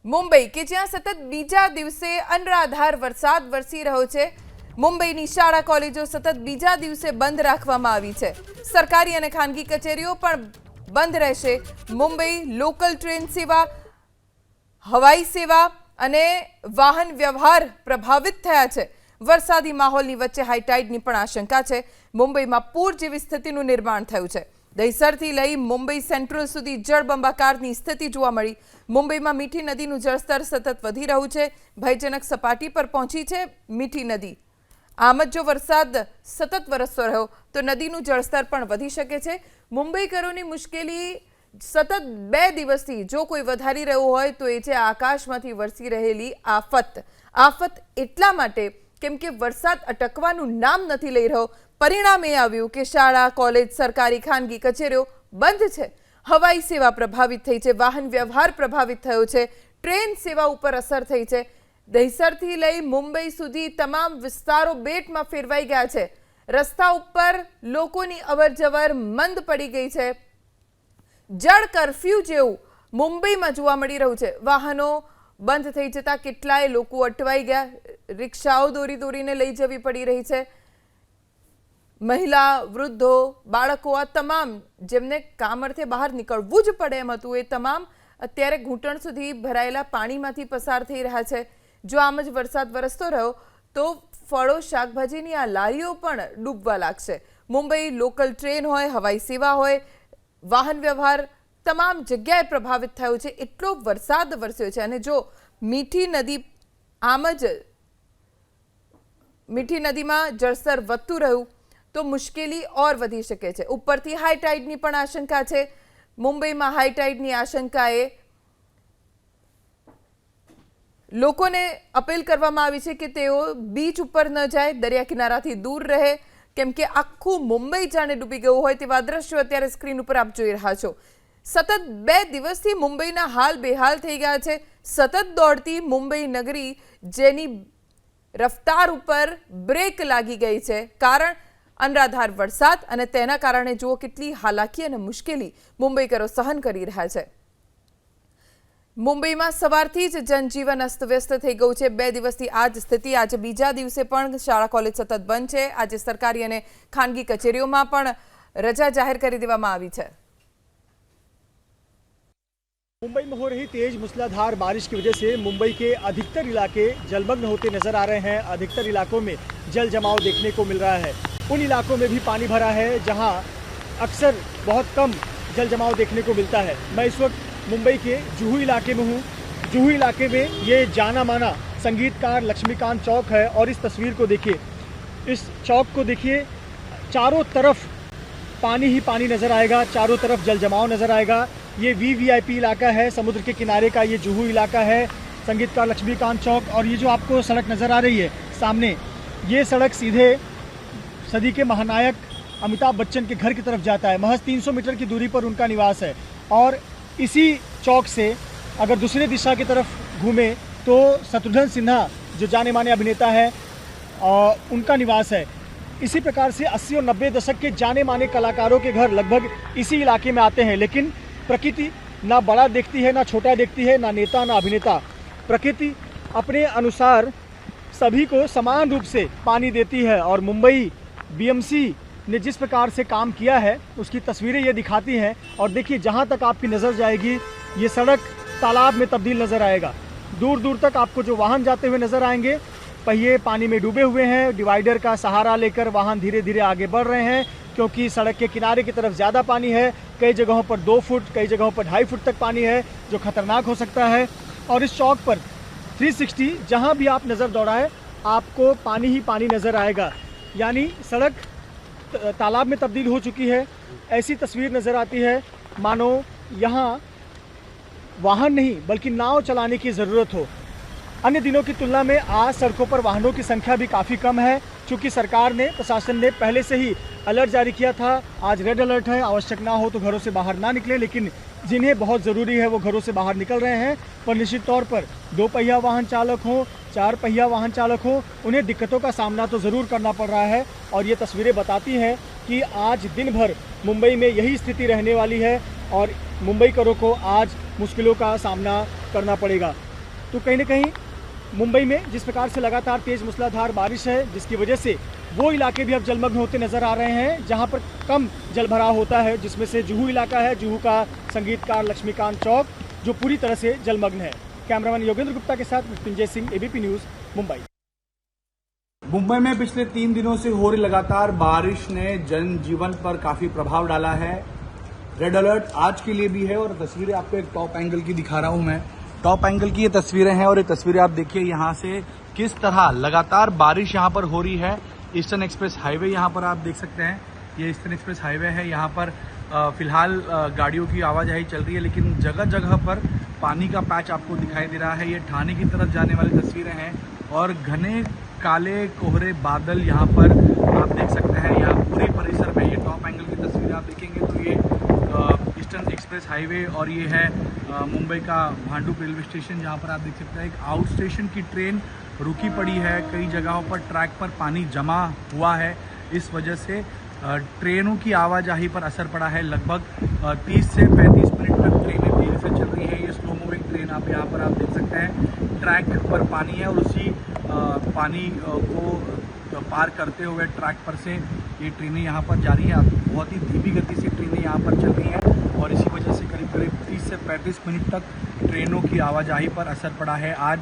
મુંબઈ કે જ્યાં સતત બીજા દિવસે અનરાધાર વરસાદ વરસી રહ્યો છે। મુંબઈની શાળા કોલેજો સતત બીજા દિવસે બંધ રાખવામાં આવી છે। સરકારી અને ખાનગી કચેરીઓ પણ બંધ રહેશે। મુંબઈ લોકલ ટ્રેન સેવા, હવાઈ સેવા અને વાહન વ્યવહાર પ્રભાવિત થયા છે। વરસાદી માહોલની વચ્ચે હાઈ ટાઈડની પણ આશંકા છે। મુંબઈમાં પૂર જેવી સ્થિતિનું નિર્માણ થયું છે। દહીસરથી લઈ મુંબઈ સેન્ટ્રલ સુધી જળબંબાકારની સ્થિતિ જોવા મળી। મુંબઈમાં મીઠી નદીનું જળસ્તર સતત વધી રહ્યું છે। ભયજનક સપાટી પર પહોંચી છે મીઠી નદી। આમ જ જો વરસાદ સતત વરસતો રહ્યો તો નદીનું જળસ્તર પણ વધી શકે છે। મુંબઈકરોની મુશ્કેલી સતત 2 દિવસથી જો કોઈ વધારી રહ્યું હોય તો એ છે આકાશમાંથી વરસી રહેલી આફત એટલા માટે કેમ કે વરસાદ અટકવાનું નામ નથી લઈ રહ્યો। પરિણામ એ આવ્યું કે શાળા, કોલેજ, સરકારી, ખાનગી કચેરીઓ બંધ છે। હવાઈ સેવા પ્રભાવિત થઈ છે, વાહન વ્યવહાર પ્રભાવિત થયો છે, ટ્રેન સેવા ઉપર અસર થઈ છે। દહીસરથી લઈ મુંબઈ સુધી તમામ વિસ્તારો બેટમાં ફેરવાઈ ગયા છે। રસ્તા ઉપર લોકોની અવરજવર મંદ પડી ગઈ છે। જળ કર્ફ્યુ જેવું મુંબઈમાં જોવા મળી રહ્યું છે। વાહનો બંધ થઈ જતા કેટલાય લોકો અટવાઈ ગયા। રિક્ષાઓ દોરીને લઈ જવી પડી રહી છે। મહિલા, વૃદ્ધો, બાળકો આ તમામ જેમને કામ અર્થે બહાર નીકળવું જ પડે એમ હતું એ તમામ અત્યારે ઘૂંટણ સુધી ભરાયેલા પાણીમાંથી પસાર થઈ રહ્યા છે। જો આમ જ વરસાદ વરસતો રહ્યો તો ફળો, શાકભાજીની આ લારીઓ પણ ડૂબવા લાગશે। મુંબઈ લોકલ ટ્રેન હોય, હવાઈ સેવા હોય, વાહન વ્યવહાર તમામ જગ્યાએ પ્રભાવિત થયો છે। એટલો વરસાદ વરસ્યો છે અને જો મીઠી નદી આમ જ મીઠી નદીમાં જળસ્તર વધતું રહ્યું તો મુશ્કેલી ઓર વધી શકે છે। ઉપરથી હાઈ ટાઈડની પણ આશંકા છે। મુંબઈમાં હાઈ ટાઈડની આશંકાએ લોકોને અપીલ કરવામાં આવી છે કે તેઓ બીચ ઉપર ન જાય, દરિયા કિનારાથી દૂર રહે કેમ કે આખું મુંબઈ જાણે ડૂબી ગયું હોય તેવા દ્રશ્યો અત્યારે સ્ક્રીન ઉપર આપ જોઈ રહ્યા છો। સતત 2 દિવસથી મુંબઈના હાલ બેહાલ થઈ ગયા છે। સતત દોડતી મુંબઈ નગરી જેની રફતાર ઉપર બ્રેક લાગી ગઈ છે કારણ અનરાધાર વરસાદ અને તેના કારણે જુઓ કેટલી હાલાકી અને મુશ્કેલી મુંબઈકરો સહન કરી રહ્યા છે। મુંબઈમાં સવારથી જ જનજીવન અસ્તવ્યસ્ત થઈ ગયું છે। 2 દિવસથી આ જ સ્થિતિ। આજે બીજા દિવસે પણ શાળા કોલેજ સતત બંધ છે। આજે સરકારી અને ખાનગી કચેરીઓમાં પણ રજા જાહેર કરી દેવામાં આવી છે। मुंबई में हो रही तेज मूसलाधार बारिश की वजह से मुंबई के अधिकतर इलाके जलमग्न होते नजर आ रहे हैं। अधिकतर इलाकों में जल जमाव देखने को मिल रहा है। उन इलाकों में भी पानी भरा है जहां अक्सर बहुत कम जल जमाव देखने को मिलता है। मैं इस वक्त मुंबई के जुहू इलाके में हूँ। जुहू इलाके में ये जाना माना संगीतकार लक्ष्मीकांत चौक है और इस तस्वीर को देखिए, इस चौक को देखिए, चारों तरफ पानी ही पानी नज़र आएगा, चारों तरफ जल जमाव नज़र आएगा। ये वीवीआईपी इलाका है, समुद्र के किनारे का ये जुहू इलाका है, संगीतकार लक्ष्मीकांत चौक। और ये जो आपको सड़क नज़र आ रही है सामने, ये सड़क सीधे सदी के महानायक अमिताभ बच्चन के घर की तरफ जाता है। महज 300 मीटर की दूरी पर उनका निवास है और इसी चौक से अगर दूसरे दिशा की तरफ घूमें तो शत्रुघ्न सिन्हा जो जाने माने अभिनेता है उनका निवास है। इसी प्रकार से 80 और 90 दशक के जाने माने कलाकारों के घर लगभग इसी इलाके में आते हैं। लेकिन प्रकृति ना बड़ा देखती है, ना छोटा देखती है, ना नेता ना अभिनेता। प्रकृति अपने अनुसार सभी को समान रूप से पानी देती है और मुंबई बीएमसी ने जिस प्रकार से काम किया है उसकी तस्वीरें ये दिखाती हैं। और देखिए, जहाँ तक आपकी नज़र जाएगी ये सड़क तालाब में तब्दील नज़र आएगा। दूर दूर तक आपको जो वाहन जाते हुए नज़र आएंगे, पहिए पानी में डूबे हुए हैं। डिवाइडर का सहारा लेकर वाहन धीरे धीरे आगे बढ़ रहे हैं क्योंकि सड़क के किनारे की तरफ ज़्यादा पानी है। कई जगहों पर 2 फुट, कई जगहों पर 2.5 फुट तक पानी है जो खतरनाक हो सकता है। और इस चौक पर 360 जहाँ भी आप नज़र दौड़ाएं आपको पानी ही पानी नज़र आएगा। यानी सड़क तालाब में तब्दील हो चुकी है। ऐसी तस्वीर नज़र आती है मानो यहाँ वाहन नहीं बल्कि नाव चलाने की ज़रूरत हो। अन्य दिनों की तुलना में आज सड़कों पर वाहनों की संख्या भी काफ़ी कम है क्योंकि सरकार ने, प्रशासन ने पहले से ही अलर्ट जारी किया था। आज रेड अलर्ट है, आवश्यक ना हो तो घरों से बाहर ना निकले, लेकिन जिन्हें बहुत ज़रूरी है वो घरों से बाहर निकल रहे हैं। पर निश्चित तौर पर 2 पहिया वाहन चालक हों, 4 पहिया वाहन चालक हों, उन्हें दिक्कतों का सामना तो ज़रूर करना पड़ रहा है। और ये तस्वीरें बताती हैं कि आज दिन भर मुंबई में यही स्थिति रहने वाली है और मुंबईकरों को आज मुश्किलों का सामना करना पड़ेगा। तो कहीं ना कहीं मुंबई में जिस प्रकार से लगातार तेज मूसलाधार बारिश है, जिसकी वजह से वो इलाके भी अब जलमग्न होते नजर आ रहे हैं जहां पर कम जलभराव होता है, जिसमें से जुहू इलाका है। जुहू का संगीतकार लक्ष्मीकांत चौक जो पूरी तरह से जलमग्न है। कैमरामैन योगेंद्र गुप्ता के साथ मृत्युंजय सिंह, एबीपी न्यूज, मुंबई। मुंबई में पिछले 3 दिनों से हो रही लगातार बारिश ने जनजीवन पर काफी प्रभाव डाला है। रेड अलर्ट आज के लिए भी है और तस्वीरें आपको एक टॉप एंगल की दिखा रहा हूं मैं। टॉप एंगल की ये तस्वीरें हैं और ये तस्वीरें आप देखिए यहाँ से किस तरह लगातार बारिश यहाँ पर हो रही है। ईस्टर्न एक्सप्रेस हाईवे यहाँ पर आप देख सकते हैं, ये ईस्टर्न एक्सप्रेस हाईवे है। यहाँ पर फिलहाल गाड़ियों की आवाजाही चल रही है, लेकिन जगह जगह पर पानी का पैच आपको दिखाई दे रहा है। ये ठाणे की तरफ जाने वाली तस्वीरें हैं और घने काले कोहरे बादल यहाँ पर आप देख सकते हैं। यहाँ पूरे परिसर में ये टॉप एंगल की तस्वीर आप देखेंगे तो ये ईस्टर्न एक्सप्रेस हाईवे और ये है मुंबई का भांडुप रेलवे स्टेशन, जहाँ पर आप देख सकते हैं एक आउट स्टेशन की ट्रेन रुकी पड़ी है। कई जगहों पर ट्रैक पर पानी जमा हुआ है, इस वजह से ट्रेनों की आवाजाही पर असर पड़ा है। लगभग 30 से 35 मिनट तक ट्रेनें देर से चल रही है। ये स्लो मूविंग ट्रेन आप यहाँ पर आप देख सकते हैं। ट्रैक पर पानी है और उसी पानी को पार करते हुए ट्रैक पर से ये ट्रेनें यहाँ पर जारी है। बहुत ही धीमी गति से ट्रेनें यहाँ पर चल रही हैं और इसी वजह से करीब करीब 30 से 35 मिनट तक ट्रेनों की आवाजाही पर असर पड़ा है। आज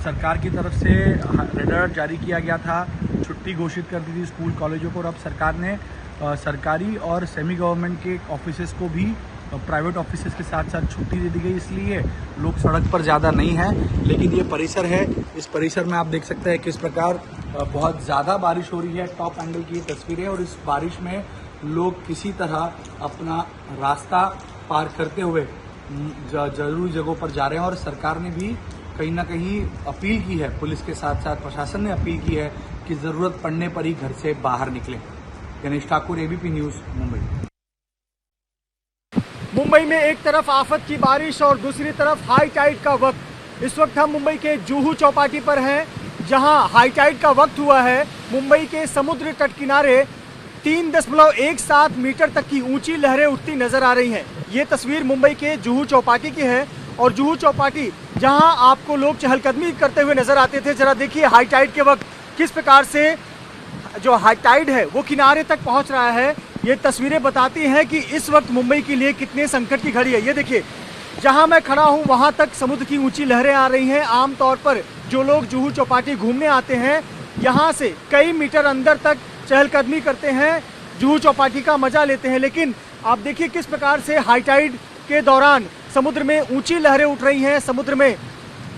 सरकार की तरफ से रेड अलर्ट जारी किया गया था, छुट्टी घोषित कर दी थी स्कूल कॉलेजों को और अब सरकार ने सरकारी और सेमी गवर्नमेंट के ऑफिसेस को भी प्राइवेट ऑफिसेस के साथ साथ छुट्टी दे दी गई। इसलिए लोग सड़क पर ज़्यादा नहीं हैं, लेकिन ये परिसर है, इस परिसर में आप देख सकते हैं किस प्रकार बहुत ज़्यादा बारिश हो रही है। टॉप एंगल की तस्वीरें और इस बारिश में लोग किसी तरह अपना रास्ता पार करते हुए जरूरी जगहों पर जा रहे हैं और सरकार ने भी कहीं ना कहीं अपील की है, पुलिस के साथ साथ प्रशासन ने अपील की है कि ज़रूरत पड़ने पर ही घर से बाहर निकलें। Ganesh Thakur, ABP news, Mumbai. मुंबई में एक तरफ आफत की बारिश और दूसरी तरफ हाई टाइड का वक्त। इस वक्त हम मुंबई के जुहू चौपाटी पर हैं, जहां हाई टाइड का वक्त हुआ है। मुंबई के समुद्र तट किनारे 3.17 मीटर तक की ऊंची लहरें उठती नजर आ रही हैं। ये तस्वीर मुंबई के जुहू चौपाटी की है और जुहू चौपाटी जहां आपको लोग चहलकदमी करते हुए नजर आते थे, जरा देखिए हाई टाइड के वक्त किस प्रकार से जो हाई टाइड है वो किनारे तक पहुंच रहा है। ये तस्वीरें बताती हैं कि इस वक्त मुंबई के लिए कितने संकट की घड़ी है। ये देखिए, जहां मैं खड़ा हूं वहां तक समुद्र की ऊंची लहरें आ रही हैं। आमतौर पर जो लोग जुहू चौपाटी घूमने आते हैं, यहां से कई मीटर अंदर तक चहलकदमी करते हैं, जुहू चौपाटी का मजा लेते हैं। लेकिन आप देखिए किस प्रकार से हाई टाइड के दौरान समुद्र में ऊंची लहरें उठ रही हैं, समुद्र में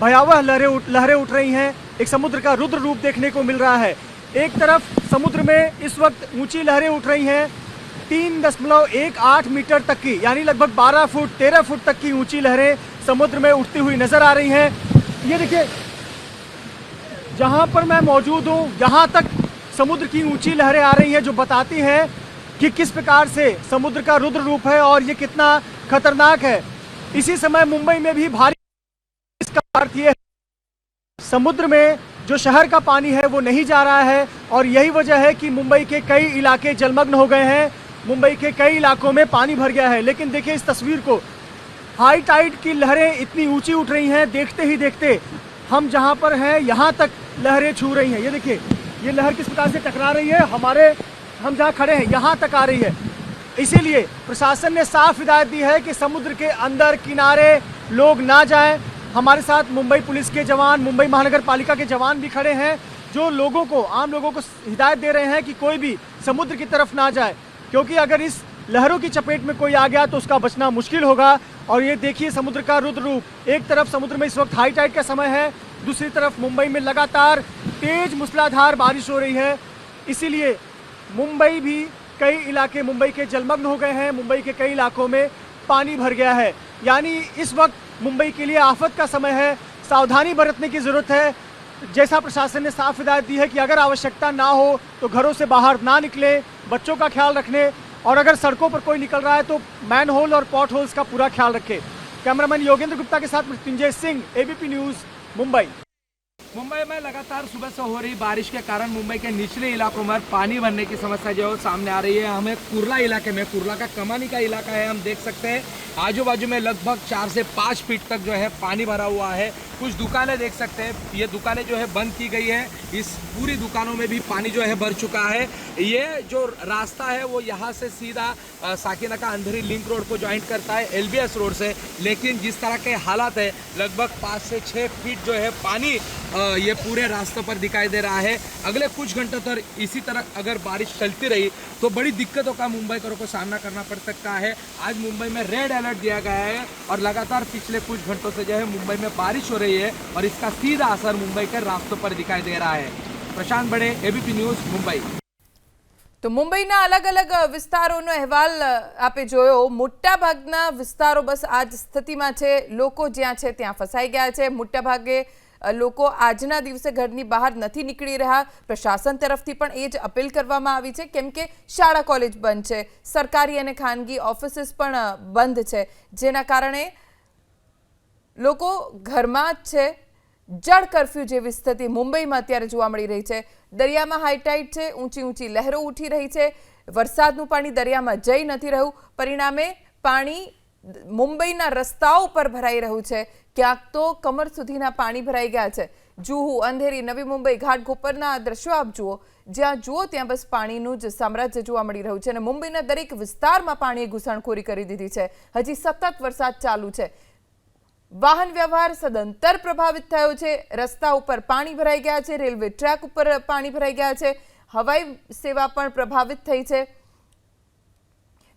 भयावह लहरें उठ रही हैं। एक समुद्र का रुद्र रूप देखने को मिल रहा है। एक तरफ समुद्र में इस वक्त ऊंची लहरें उठ रही हैं 3.18 मीटर तक की, यानी लगभग 12 फुट 13 फुट तक की ऊंची लहरें समुद्र में उठती हुई नजर आ रही हैं। ये देखिए, जहां पर मैं मौजूद हूं यहां तक समुद्र की ऊंची लहरें आ रही हैं, जो बताती हैं कि किस प्रकार से समुद्र का रुद्र रूप है और ये कितना खतरनाक है। इसी समय मुंबई में भी भारी, इसका अर्थ ये है समुद्र में जो शहर का पानी है वो नहीं जा रहा है और यही वजह है कि मुंबई के कई इलाके जलमग्न हो गए हैं। मुंबई के कई इलाकों में पानी भर गया है। लेकिन देखिए इस तस्वीर को, हाई टाइड की लहरें इतनी ऊंची उठ रही हैं, देखते ही देखते हम जहां पर हैं यहां तक लहरें छू रही हैं। ये देखिए, ये लहर किस प्रकार से टकरा रही है, हम जहां खड़े हैं यहां तक आ रही है। इसीलिए प्रशासन ने साफ हिदायत दी है कि समुद्र के अंदर किनारे लोग ना जाएं। हमारे साथ मुंबई पुलिस के जवान, मुंबई महानगर पालिका के जवान भी खड़े हैं, जो लोगों को, आम लोगों को हिदायत दे रहे हैं कि कोई भी समुद्र की तरफ ना जाए, क्योंकि अगर इस लहरों की चपेट में कोई आ गया तो उसका बचना मुश्किल होगा। और ये देखिए समुद्र का रुद्र रूप। एक तरफ समुद्र में इस वक्त हाई टाइड का समय है, दूसरी तरफ मुंबई में लगातार तेज मूसलाधार बारिश हो रही है। इसीलिए मुंबई भी, कई इलाके मुंबई के जलमग्न हो गए हैं, मुंबई के कई इलाकों में पानी भर गया है। यानी इस वक्त मुंबई के लिए आफत का समय है, सावधानी बरतने की ज़रूरत है। जैसा प्रशासन ने साफ हिदायत दी है कि अगर आवश्यकता ना हो तो घरों से बाहर ना निकलें, बच्चों का ख्याल रखने, और अगर सड़कों पर कोई निकल रहा है तो मैन होल और पॉट होल्स का पूरा ख्याल रखें। कैमरामैन योगेंद्र गुप्ता के साथ मृत्युंजय सिंह, एबीपी न्यूज़, मुंबई। मुंबई में लगातार सुबह से हो रही बारिश के कारण मुंबई के निचले इलाकों में पानी भरने की समस्या जो है सामने आ रही है। हमें कुर्ला इलाके में, कुर्ला का कमानी का इलाका है, हम देख सकते हैं आजू बाजू में लगभग 4 से 5 फीट तक जो है पानी भरा हुआ है। कुछ दुकानें देख सकते हैं, ये दुकानें जो है बंद की गई है। इस पूरी दुकानों में भी पानी जो है भर चुका है। ये जो रास्ता है वो यहाँ से सीधा साकिनाका अंधेरी लिंक रोड को ज्वाइंट करता है LBS रोड से, लेकिन जिस तरह के हालात है लगभग 5 से 6 फीट जो है पानी ये पूरे रास्तों पर दिखाई दे रहा है। अगले कुछ घंटों तक इसी तरह अगर बारिश चलती रही तो बड़ी दिक्कतों का मुंबईकरों को सामना करना पड़ सकता है। आज मुंबई में रेड अलर्ट दिया गया है और लगातार पिछले कुछ घंटों से जो है मुंबई में बारिश हो रही है और इसका सीधा असर मुंबई के रास्तों पर दिखाई दे रहा है। प्रशांत बड़े, ABP ન્યૂઝ, મુંબઈ। તો મુંબઈના અલગ અલગ વિસ્તારોનો અહેવાલ આપે જોયો। મોટાભાગના વિસ્તારો બસ આ જ સ્થિતિમાં છે। લોકો જ્યાં છે ત્યાં ફસાઈ ગયા છે। મોટાભાગે લોકો આજના દિવસે ઘરની બહાર નથી નીકળી રહ્યા। પ્રશાસન તરફથી પણ એ જ અપીલ કરવામાં આવી છે, કેમ કે શાળા કોલેજ બંધ છે, સરકારી અને ખાનગી ઓફિસીસ પણ બંધ છે, જેના કારણે લોકો ઘરમાં જ છે। જળ કર્ફ્યુ જેવી સ્થિતિ મુંબઈમાં અત્યારે જોવા મળી રહી છે। દરિયામાં હાઈ ટાઈડ છે, ઊંચી ઊંચી લહેરો ઉઠી રહી છે, વરસાદનું પાણી દરિયામાં જઈ નથી રહ્યું, પરિણામે પાણી મુંબઈના રસ્તાઓ પર ભરાઈ રહ્યું છે। ક્યાંક તો કમર સુધીના પાણી ભરાઈ ગયા છે। જુહુ, અંધેરી, નવી મુંબઈ, ઘાટકોપરના દ્રશ્યો આપ જુઓ, જ્યાં જુઓ ત્યાં બસ પાણીનું જ સામ્રાજ્ય જોવા મળી રહ્યું છે અને મુંબઈના દરેક વિસ્તારમાં પાણીએ ઘૂસણખોરી કરી દીધી છે। હજી સતત વરસાદ ચાલુ છે। વાહન વ્યવહાર સદંતર પ્રભાવિત થયો છે। રસ્તા ઉપર પાણી ભરાઈ ગયા છે, રેલવે ટ્રેક ઉપર પાણી ભરાઈ ગયા છે, હવાઈ સેવા પણ પ્રભાવિત થઈ છે।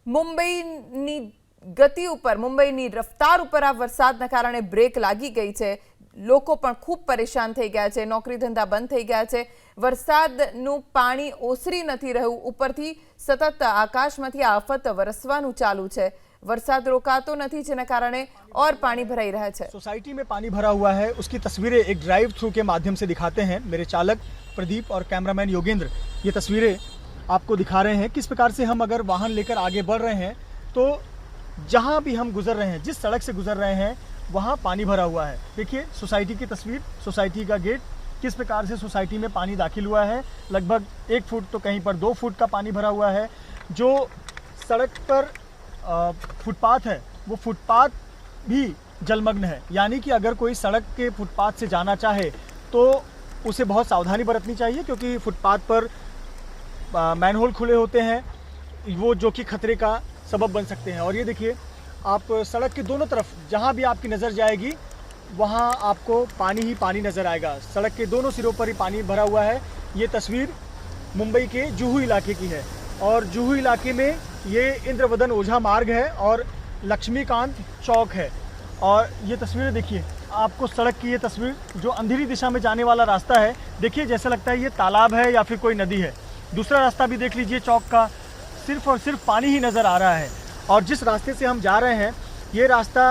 મુંબઈની ગતિ ઉપર, મુંબઈની રફતાર ઉપર આ વરસાદના કારણે બ્રેક લાગી ગઈ છે। લોકો પણ ખૂબ પરેશાન થઈ ગયા છે, નોકરી ધંધા બંધ થઈ ગયા છે। વરસાદનું પાણી ઓસરી નથી રહ્યું, ઉપરથી સતત આકાશમાંથી આફત વરસવાનું ચાલુ છે। वरसाद रोकातो नहीं, जिना कारणे और पानी भराई रहा है। सोसाइटी में पानी भरा हुआ है, उसकी तस्वीरें एक ड्राइव थ्रू के माध्यम से दिखाते हैं। मेरे चालक प्रदीप और कैमरामैन योगेंद्र ये तस्वीरें आपको दिखा रहे हैं किस प्रकार से हम अगर वाहन लेकर आगे बढ़ रहे हैं तो जहां भी हम गुजर रहे हैं, जिस सड़क से गुजर रहे हैं वहां पानी भरा हुआ है। देखिए सोसाइटी की तस्वीर, सोसाइटी का गेट, किस प्रकार से सोसाइटी में पानी दाखिल हुआ है। लगभग 1 फुट तो कहीं पर 2 फुट का पानी भरा हुआ है। जो सड़क पर फुटपाथ है वो फुटपाथ भी जलमग्न है, यानी कि अगर कोई सड़क के फुटपाथ से जाना चाहे तो उसे बहुत सावधानी बरतनी चाहिए, क्योंकि फुटपाथ पर मैनहोल खुले होते हैं, वो जो कि खतरे का सबब बन सकते हैं। और ये देखिए आप सड़क के दोनों तरफ जहाँ भी आपकी नज़र जाएगी वहाँ आपको पानी ही पानी नज़र आएगा। सड़क के दोनों सिरों पर ही पानी भरा हुआ है। ये तस्वीर मुंबई के जुहू इलाके की है और जुहू इलाके में ये इंद्रवदन ओझा मार्ग है और लक्ष्मीकांत चौक है। और ये तस्वीरें देखिए, आपको सड़क की ये तस्वीर, जो अंधेरी दिशा में जाने वाला रास्ता है, देखिए जैसा लगता है ये तालाब है या फिर कोई नदी है। दूसरा रास्ता भी देख लीजिए चौक का, सिर्फ और सिर्फ पानी ही नज़र आ रहा है। और जिस रास्ते से हम जा रहे हैं ये रास्ता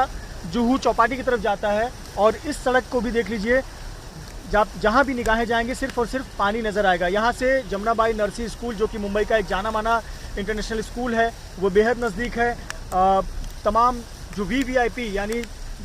जुहू चौपाटी की तरफ जाता है और इस सड़क को भी देख लीजिए, जहाँ भी निगाहें जाएंगे सिर्फ और सिर्फ पानी नज़र आएगा। यहाँ से जमुनाबाई नरसी स्कूल, जो कि मुंबई का एक जाना माना इंटरनेशनल स्कूल है, वो बेहद नज़दीक है। तमाम जो VVIP यानी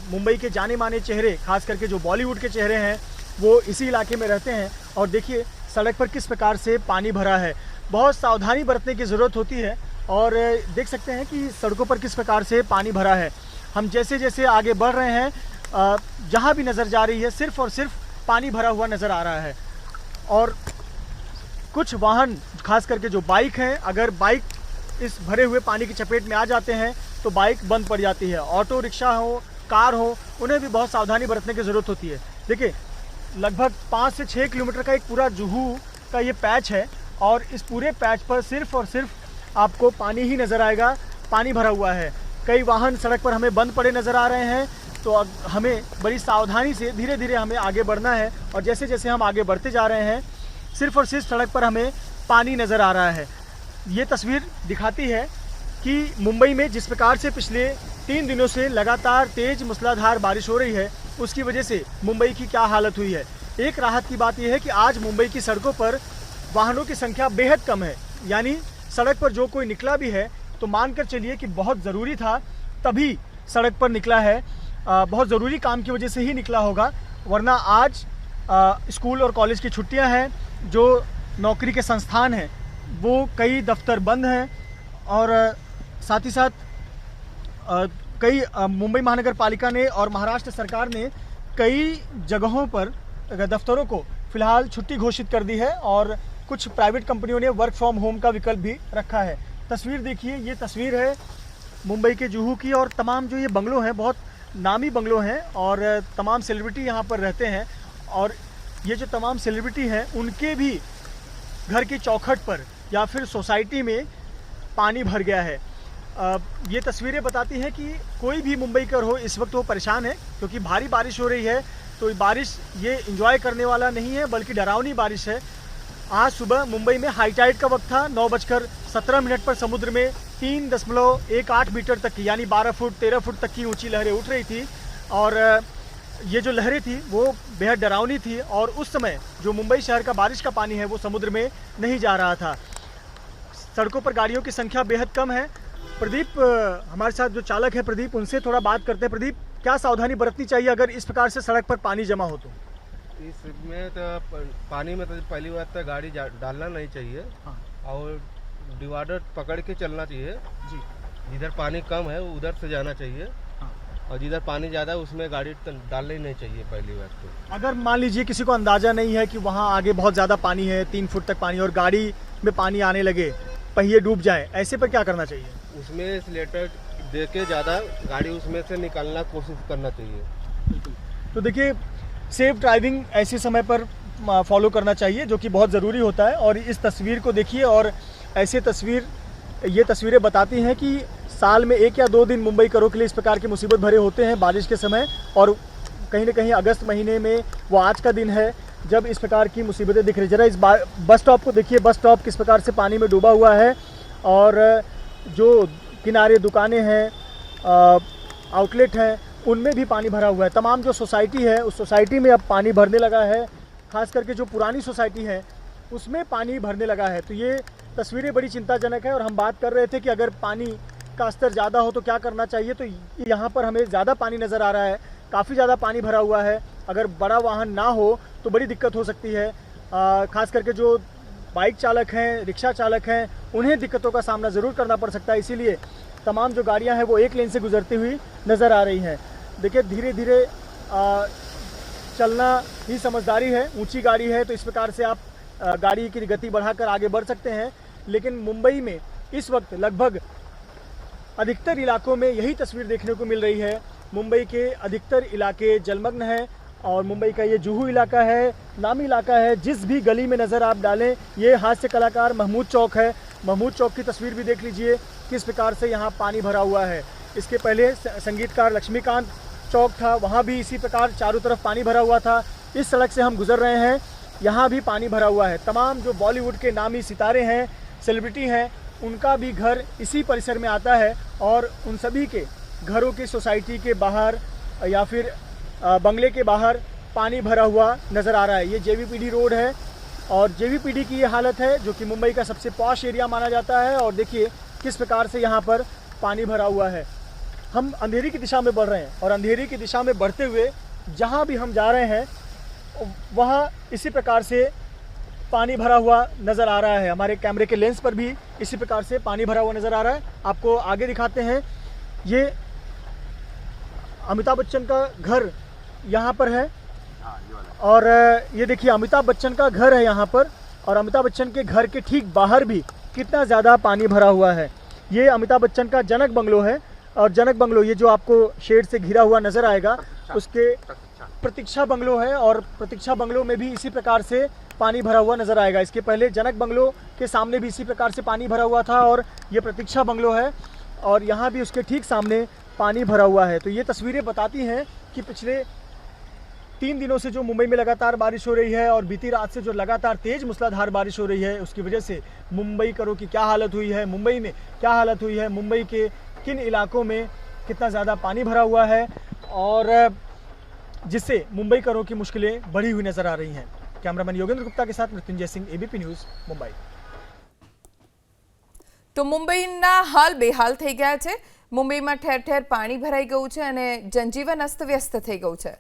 मुंबई के जाने माने चेहरे, खास करके जो बॉलीवुड के चेहरे हैं, वो इसी इलाके में रहते हैं। और देखिए सड़क पर किस प्रकार से पानी भरा है। बहुत सावधानी बरतने की ज़रूरत होती है और देख सकते हैं कि सड़कों पर किस प्रकार से पानी भरा है। हम जैसे जैसे आगे बढ़ रहे हैं, जहाँ भी नज़र जा रही है सिर्फ और सिर्फ पानी भरा हुआ नज़र आ रहा है। और कुछ वाहन, खास करके जो बाइक हैं, अगर बाइक इस भरे हुए पानी की चपेट में आ जाते हैं तो बाइक बंद पड़ जाती है। ऑटो रिक्शा हो, कार हो, उन्हें भी बहुत सावधानी बरतने की ज़रूरत होती है। देखिए लगभग 5 से 6 किलोमीटर का एक पूरा जुहू का ये पैच है और इस पूरे पैच पर सिर्फ और सिर्फ आपको पानी ही नज़र आएगा। पानी भरा हुआ है, कई वाहन सड़क पर हमें बंद पड़े नज़र आ रहे हैं, तो हमें बड़ी सावधानी से धीरे धीरे हमें आगे बढ़ना है। और जैसे जैसे हम आगे बढ़ते जा रहे हैं सिर्फ और सिर्फ सड़क पर हमें पानी नज़र आ रहा है। ये तस्वीर दिखाती है कि मुंबई में जिस प्रकार से पिछले 3 दिनों से लगातार तेज़ मूसलाधार बारिश हो रही है, उसकी वजह से मुंबई की क्या हालत हुई है। एक राहत की बात यह है कि आज मुंबई की सड़कों पर वाहनों की संख्या बेहद कम है, यानी सड़क पर जो कोई निकला भी है तो मानकर चलिए कि बहुत ज़रूरी था तभी सड़क पर निकला है, बहुत ज़रूरी काम की वजह से ही निकला होगा, वरना आज स्कूल और कॉलेज की छुट्टियां हैं, जो नौकरी के संस्थान हैं वो कई दफ्तर बंद हैं और साथ ही साथ कई मुंबई महानगर पालिका ने और महाराष्ट्र सरकार ने कई जगहों पर दफ्तरों को फिलहाल छुट्टी घोषित कर दी है और कुछ प्राइवेट कंपनियों ने वर्क फ्रॉम होम का विकल्प भी रखा है। तस्वीर देखिए, ये तस्वीर है मुंबई के जुहू की और तमाम जो ये बंगलों हैं बहुत नामी बंगलों हैं और तमाम सेलिब्रिटी यहाँ पर रहते हैं और ये जो तमाम सेलिब्रिटी हैं उनके भी घर की चौखट पर या फिर सोसाइटी में पानी भर गया है। ये तस्वीरें बताती हैं कि कोई भी मुंबईकर हो इस वक्त वो परेशान है क्योंकि भारी बारिश हो रही है। तो बारिश ये एंजॉय करने वाला नहीं है बल्कि डरावनी बारिश है। आज सुबह मुंबई में हाई टाइड का वक्त था। 9:17 पर समुद्र में 3.18 मीटर तक की यानी 12 फुट 13 फुट तक की ऊंची लहरें उठ रही थी और ये जो लहरें थी वो बेहद डरावनी थी और उस समय जो मुंबई शहर का बारिश का पानी है वो समुद्र में नहीं जा रहा था। सड़कों पर गाड़ियों की संख्या बेहद कम है। प्रदीप हमारे साथ जो चालक है प्रदीप, उनसे थोड़ा बात करते हैं। प्रदीप, क्या सावधानी बरतनी चाहिए अगर इस प्रकार से सड़क पर पानी जमा हो तो? इसमें तो पानी में तो पहली बात तो गाड़ी डालना नहीं चाहिए। हाँ। और डिवाइडर पकड़ के चलना चाहिए जी। जिधर पानी कम है उधर से जाना चाहिए। हाँ। और जिधर पानी ज़्यादा है उसमें गाड़ी डालना ही नहीं चाहिए पहली बात तो। अगर मान लीजिए किसी को अंदाज़ा नहीं है कि वहाँ आगे बहुत ज़्यादा पानी है, 3 फुट तक पानी और गाड़ी में पानी आने लगे, पहिए डूब जाए, ऐसे पर क्या करना चाहिए? उसमें स्लेटर दे के ज़्यादा गाड़ी उसमें से निकालना कोशिश करना चाहिए। तो देखिए, सेफ ड्राइविंग ऐसे समय पर फॉलो करना चाहिए जो कि बहुत ज़रूरी होता है। और इस तस्वीर को देखिए और ये तस्वीरें बताती हैं कि साल में 1 या 2 दिन मुंबई करों के लिए इस प्रकार की मुसीबत भरे होते हैं बारिश के समय और कहीं ना कहीं अगस्त महीने में वो आज का दिन है जब इस प्रकार की मुसीबतें दिख रही। जरा इस बस स्टॉप को देखिए, बस स्टॉप किस प्रकार से पानी में डूबा हुआ है और जो किनारे दुकानें हैं, आउटलेट हैं, उनमें भी पानी भरा हुआ है। तमाम जो सोसाइटी है उस सोसाइटी में अब पानी भरने लगा है। खास करके जो पुरानी सोसाइटी है उसमें पानी भरने लगा है। तो ये तस्वीरें बड़ी चिंताजनक है और हम बात कर रहे थे कि अगर पानी का स्तर ज़्यादा हो तो क्या करना चाहिए। तो यहाँ पर हमें ज़्यादा पानी नज़र आ रहा है, काफ़ी ज़्यादा पानी भरा हुआ है। अगर बड़ा वाहन ना हो तो बड़ी दिक्कत हो सकती है। खास करके जो बाइक चालक हैं, रिक्शा चालक हैं, उन्हें दिक्कतों का सामना ज़रूर करना पड़ सकता है। इसीलिए तमाम जो गाड़ियां हैं वो एक लेन से गुजरती हुई नज़र आ रही हैं। देखिए, धीरे धीरे चलना ही समझदारी है। ऊंची गाड़ी है तो इस प्रकार से आप गाड़ी की गति बढ़ाकर आगे बढ़ सकते हैं। लेकिन मुंबई में इस वक्त लगभग अधिकतर इलाकों में यही तस्वीर देखने को मिल रही है। मुंबई के अधिकतर इलाके जलमग्न हैं और मुंबई का ये जुहू इलाका है, नामी इलाका है। जिस भी गली में नज़र आप डालें, ये हास्य कलाकार महमूद चौक है। महमूद चौक की तस्वीर भी देख लीजिए किस प्रकार से यहाँ पानी भरा हुआ है। इसके पहले संगीतकार लक्ष्मीकांत चौक था, वहाँ भी इसी प्रकार चारों तरफ पानी भरा हुआ था। इस सड़क से हम गुजर रहे हैं, यहाँ भी पानी भरा हुआ है। तमाम जो बॉलीवुड के नामी सितारे हैं, सेलिब्रिटी हैं, उनका भी घर इसी परिसर में आता है और उन सभी के घरों की सोसाइटी के बाहर या फिर बंगले के बाहर पानी भरा हुआ नज़र आ रहा है। ये जेवीपीडी रोड है और जेवीपीडी की ये हालत है जो कि मुंबई का सबसे पॉश एरिया माना जाता है। और देखिए किस प्रकार से यहाँ पर पानी भरा हुआ है। हम अंधेरी की दिशा में बढ़ रहे हैं और अंधेरी की दिशा में बढ़ते हुए जहाँ भी हम जा रहे हैं वहाँ इसी प्रकार से पानी भरा हुआ नज़र आ रहा है। हमारे कैमरे के लेंस पर भी इसी प्रकार से पानी भरा हुआ नज़र आ रहा है। आपको आगे दिखाते हैं, ये अमिताभ बच्चन का घर यहाँ पर है और ये देखिए अमिताभ बच्चन का घर है यहाँ पर और अमिताभ बच्चन के घर के ठीक बाहर भी कितना ज़्यादा पानी भरा हुआ है। ये अमिताभ बच्चन का जनक बंगलो है और जनक बंगलो ये जो आपको शेड से घिरा हुआ नज़र आएगा उसके प्रतीक्षा बंगलो है और प्रतीक्षा बंगलो में भी इसी प्रकार से पानी भरा हुआ नज़र आएगा। इसके पहले जनक बंगलो के सामने भी इसी प्रकार से पानी भरा हुआ था और ये प्रतीक्षा बंगलो है और यहाँ भी उसके ठीक सामने पानी भरा हुआ है। तो ये तस्वीरें बताती हैं कि पिछले 3 दिनों से जो मुंबई में लगातार बारिश हो रही है और बीती रात से जो लगातार तेज़ मूसलाधार बारिश हो रही है उसकी वजह से मुंबई करों की क्या हालत हुई है, मुंबई में क्या हालत हुई है, मुंबई के किन इलाकों में कितना ज़्यादा पानी भरा हुआ है और जिससे मुंबई करों की मुश्किलें बढ़ी हुई नज़र आ रही हैं। कैमरामैन योगेंद्र गुप्ता के साथ मृत्युंजय सिंह, एबीपी न्यूज़, मुंबई। તો મુંબઈના હાલ બેહાલ થઈ ગયા છે। મુંબઈમાં ઠેર ઠેર પાણી ભરાઈ ગયું છે અને જનજીવન અસ્તવ્યસ્ત થઈ ગયું છે।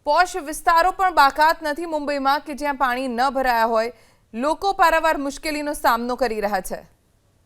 પોશ વિસ્તારો પણ બાકાત નથી મુંબઈમાં કે જ્યાં પાણી ન ભરાયા હોય. લોકો પારાવાર મુશ્કેલીનો સામનો કરી રહ્યા છે.